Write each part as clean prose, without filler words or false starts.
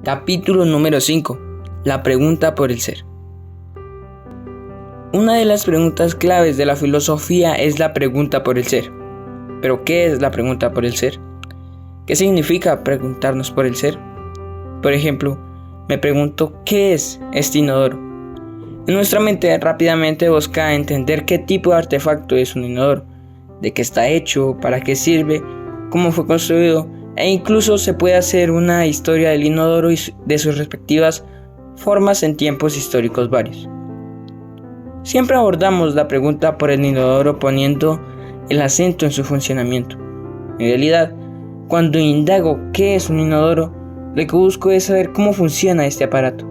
Capítulo número 5. La pregunta por el ser. Una de las preguntas claves de la filosofía es la pregunta por el ser. ¿Pero qué es la pregunta por el ser? ¿Qué significa preguntarnos por el ser? Por ejemplo, me pregunto ¿qué es este inodoro? En nuestra mente rápidamente busca entender qué tipo de artefacto es un inodoro, de qué está hecho, para qué sirve, cómo fue construido, e incluso se puede hacer una historia del inodoro y de sus respectivas formas en tiempos históricos varios. Siempre abordamos la pregunta por el inodoro poniendo el acento en su funcionamiento. En realidad, cuando indago qué es un inodoro, lo que busco es saber cómo funciona este aparato.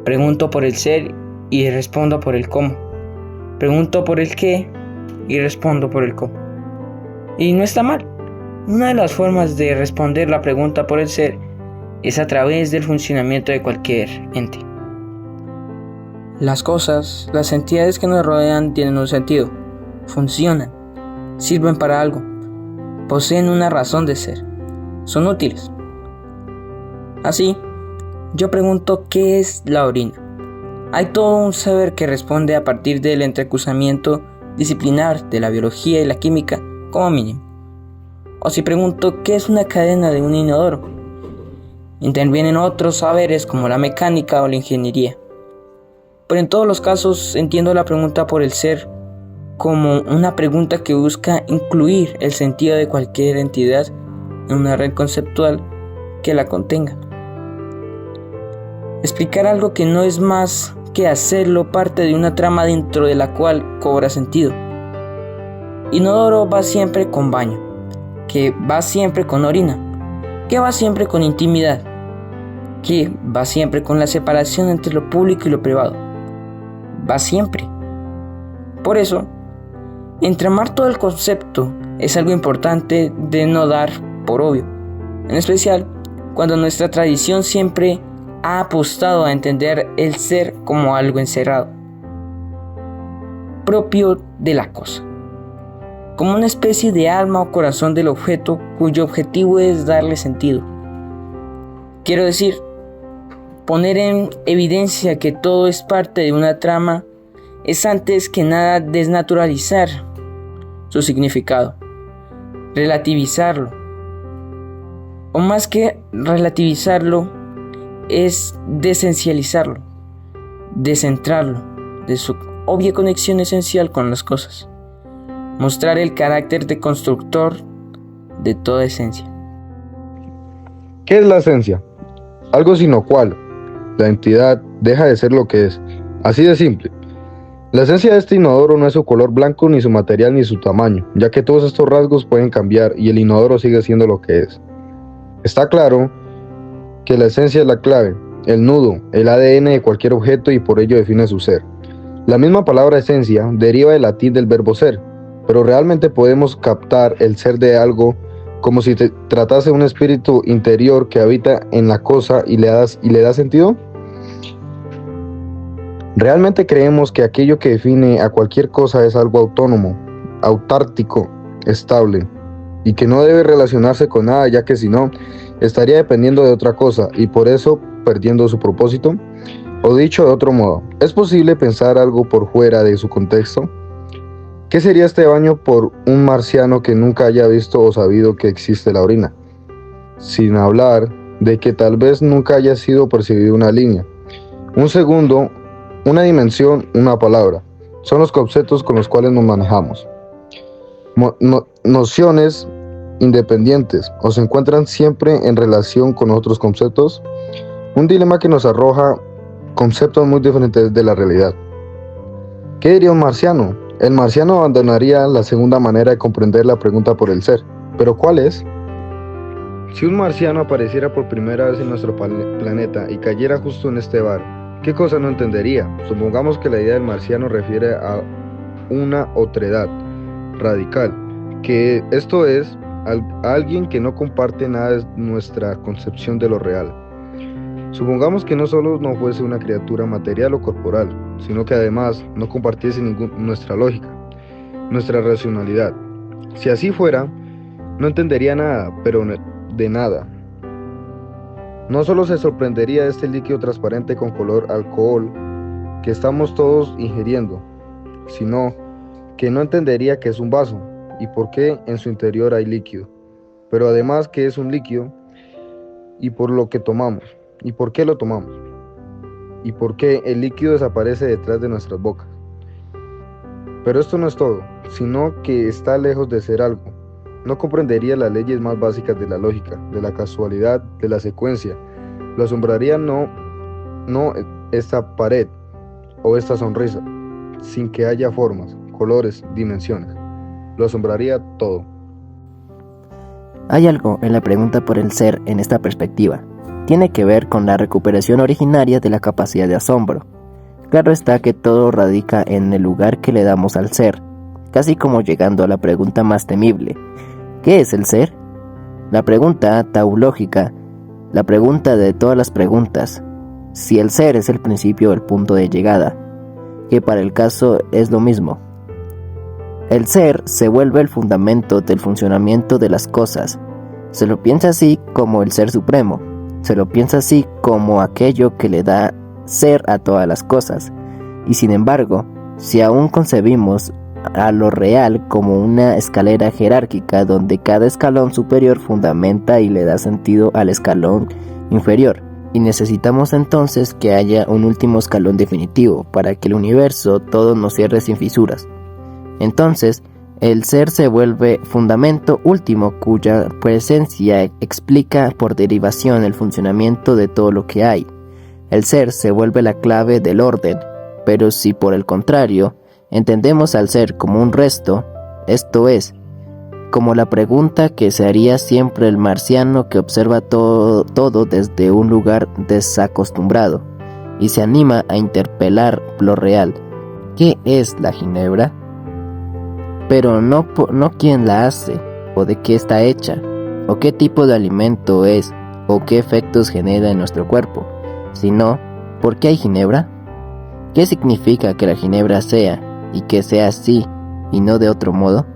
Pregunto por el ser y respondo por el cómo. Pregunto por el qué y respondo por el cómo. Y no está mal. Una de las formas de responder la pregunta por el ser es a través del funcionamiento de cualquier ente. Las cosas, las entidades que nos rodean tienen un sentido, funcionan, sirven para algo, poseen una razón de ser, son útiles. Así, yo pregunto ¿qué es la orina? Hay todo un saber que responde a partir del entrecruzamiento disciplinar de la biología y la química como mínimo. O si pregunto ¿qué es una cadena de un inodoro? Intervienen otros saberes como la mecánica o la ingeniería. Pero en todos los casos entiendo la pregunta por el ser como una pregunta que busca incluir el sentido de cualquier entidad en una red conceptual que la contenga. Explicar algo que no es más que hacerlo parte de una trama dentro de la cual cobra sentido. Inodoro va siempre con baño, que va siempre con orina, que va siempre con intimidad, que va siempre con la separación entre lo público y lo privado. Va siempre. Por eso, entramar todo el concepto es algo importante de no dar por obvio, en especial cuando nuestra tradición siempre ha apostado a entender el ser como algo encerrado, propio de la cosa, como una especie de alma o corazón del objeto cuyo objetivo es darle sentido. Quiero decir, poner en evidencia que todo es parte de una trama es antes que nada desnaturalizar su significado, relativizarlo, o más que relativizarlo, es desesencializarlo, descentrarlo de su obvia conexión esencial con las cosas, mostrar el carácter de constructor de toda esencia. ¿Qué es la esencia? Algo sin lo cual la entidad deja de ser lo que es. Así de simple. La esencia de este inodoro no es su color blanco, ni su material, ni su tamaño, ya que todos estos rasgos pueden cambiar y el inodoro sigue siendo lo que es. Está claro que la esencia es la clave, el nudo, el ADN de cualquier objeto y por ello define su ser. La misma palabra esencia deriva del latín del verbo ser, pero realmente podemos captar el ser de algo como si tratase de un espíritu interior que habita en la cosa y le da sentido. ¿Realmente creemos que aquello que define a cualquier cosa es algo autónomo, autártico, estable, y que no debe relacionarse con nada, ya que si no, estaría dependiendo de otra cosa y por eso perdiendo su propósito? O dicho de otro modo, ¿es posible pensar algo por fuera de su contexto? ¿Qué sería este baño por un marciano que nunca haya visto o sabido que existe la orina? Sin hablar de que tal vez nunca haya sido percibida una línea, un segundo, una dimensión, una palabra. Son los conceptos con los cuales nos manejamos. Nociones independientes o se encuentran siempre en relación con otros conceptos. Un dilema que nos arroja conceptos muy diferentes de la realidad. ¿Qué diría un marciano? El marciano abandonaría la segunda manera de comprender la pregunta por el ser. ¿Pero cuál es? Si un marciano apareciera por primera vez en nuestro planeta y cayera justo en este bar, ¿qué cosa no entendería? Supongamos que la idea del marciano refiere a una otredad radical, que esto es, a alguien que no comparte nada de nuestra concepción de lo real. Supongamos que no solo no fuese una criatura material o corporal, sino que además no compartiese nuestra lógica, nuestra racionalidad. Si así fuera, no entendería nada, pero de nada. No solo se sorprendería de este líquido transparente con color alcohol que estamos todos ingiriendo, sino que no entendería que es un vaso y por qué en su interior hay líquido, pero además que es un líquido y por lo que tomamos, y por qué lo tomamos, y por qué el líquido desaparece detrás de nuestras bocas. Pero esto no es todo, sino que está lejos de ser algo. No comprendería las leyes más básicas de la lógica, de la casualidad, de la secuencia. Lo asombraría no esta pared o esta sonrisa, sin que haya formas, colores, dimensiones. Lo asombraría todo. Hay algo en la pregunta por el ser en esta perspectiva. Tiene que ver con la recuperación originaria de la capacidad de asombro. Claro está que todo radica en el lugar que le damos al ser, casi como llegando a la pregunta más temible. ¿Qué es el ser? La pregunta taulógica, la pregunta de todas las preguntas. Si el ser es el principio o el punto de llegada, que para el caso es lo mismo. El ser se vuelve el fundamento del funcionamiento de las cosas. Se lo piensa así como el ser supremo. Se lo piensa así como aquello que le da ser a todas las cosas. Y sin embargo, si aún concebimos a lo real como una escalera jerárquica donde cada escalón superior fundamenta y le da sentido al escalón inferior, y necesitamos entonces que haya un último escalón definitivo para que el universo todo nos cierre sin fisuras. Entonces, el ser se vuelve fundamento último cuya presencia explica por derivación el funcionamiento de todo lo que hay. El ser se vuelve la clave del orden, pero si por el contrario entendemos al ser como un resto, esto es, como la pregunta que se haría siempre el marciano que observa todo desde un lugar desacostumbrado y se anima a interpelar lo real. ¿Qué es la ginebra? Pero no quién la hace, o de qué está hecha, o qué tipo de alimento es, o qué efectos genera en nuestro cuerpo, sino, ¿por qué hay ginebra? ¿Qué significa que la ginebra sea, y que sea así, y no de otro modo?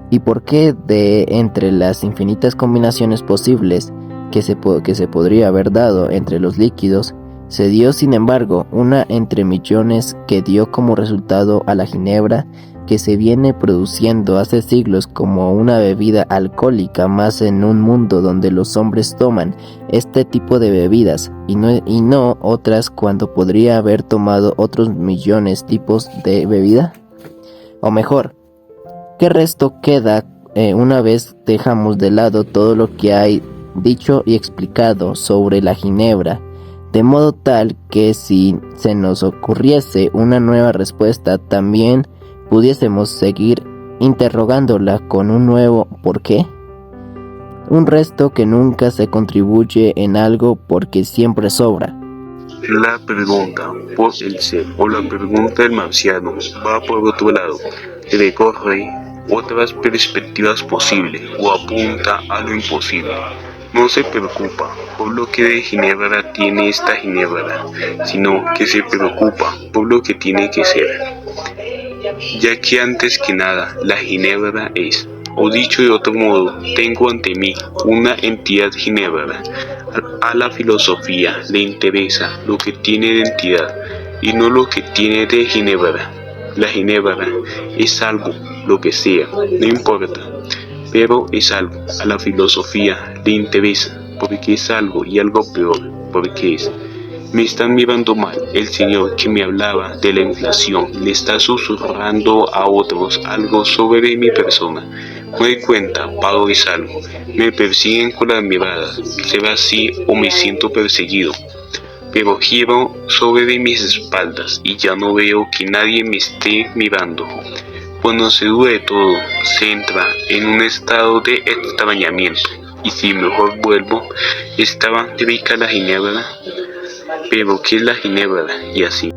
¿Y por qué de entre las infinitas combinaciones posibles que se podría haber dado entre los líquidos, se dio sin embargo una entre millones que dio como resultado a la ginebra que se viene produciendo hace siglos como una bebida alcohólica más en un mundo donde los hombres toman este tipo de bebidas y no otras cuando podría haber tomado otros millones tipos de bebida? O mejor, ¿qué resto queda una vez dejamos de lado todo lo que hay dicho y explicado sobre la ginebra? De modo tal que si se nos ocurriese una nueva respuesta también pudiésemos seguir interrogándola con un nuevo ¿por qué? Un resto que nunca se contribuye en algo porque siempre sobra. La pregunta por el ser o la pregunta del marciano va por otro lado, recorre otras perspectivas posibles o apunta a lo imposible. No se preocupa por lo que de ginebra tiene esta ginebra, sino que se preocupa por lo que tiene que ser. Ya que antes que nada, la ginebra es, o dicho de otro modo, tengo ante mí una entidad ginebra. A la filosofía le interesa lo que tiene de entidad y no lo que tiene de ginebra. La ginebra es algo, lo que sea, no importa, pero es algo. A la filosofía le interesa porque es algo y algo peor, porque es. Me están mirando mal. El señor que me hablaba de la inflación le está susurrando a otros algo sobre mi persona. Me doy cuenta, pago es algo. Me persiguen con las miradas. ¿Será así o me siento perseguido? Pero giro sobre mis espaldas y ya no veo que nadie me esté mirando. Cuando se duda de todo, se entra en un estado de extrañamiento. Y si mejor vuelvo, estaba rica la ginebra. Pero ¿qué es la ginebra? Y así.